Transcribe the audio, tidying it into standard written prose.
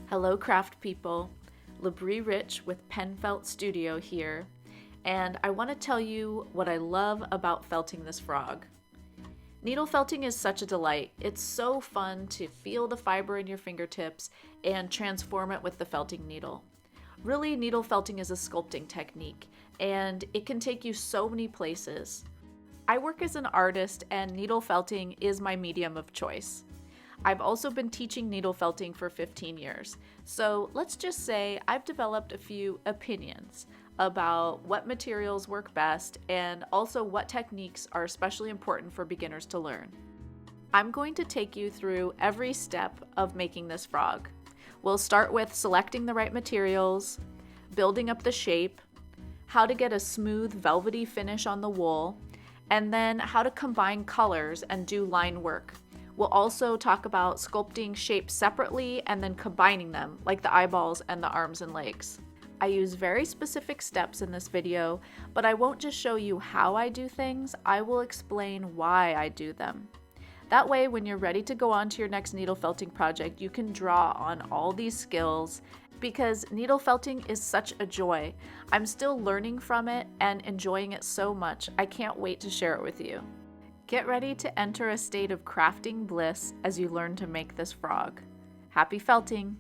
Hello craft people, LeBrie Rich with PenFelt Studio here, and I want to tell you what I love about felting this frog. Needle felting is such a delight. It's so fun to feel the fiber in your fingertips and transform it with the felting needle. Really, needle felting is a sculpting technique, and it can take you so many places. I work as an artist, and needle felting is my medium of choice. I've also been teaching needle felting for 15 years, so let's just say I've developed a few opinions about what materials work best and also what techniques are especially important for beginners to learn. I'm going to take you through every step of making this frog. We'll start with selecting the right materials, building up the shape, how to get a smooth velvety finish on the wool, and then how to combine colors and do line work. We'll also talk about sculpting shapes separately and then combining them, like the eyeballs and the arms and legs. I use very specific steps in this video, but I won't just show you how I do things, I will explain why I do them. That way, when you're ready to go on to your next needle felting project, you can draw on all these skills because needle felting is such a joy. I'm still learning from it and enjoying it so much. I can't wait to share it with you. Get ready to enter a state of crafting bliss as you learn to make this frog. Happy felting!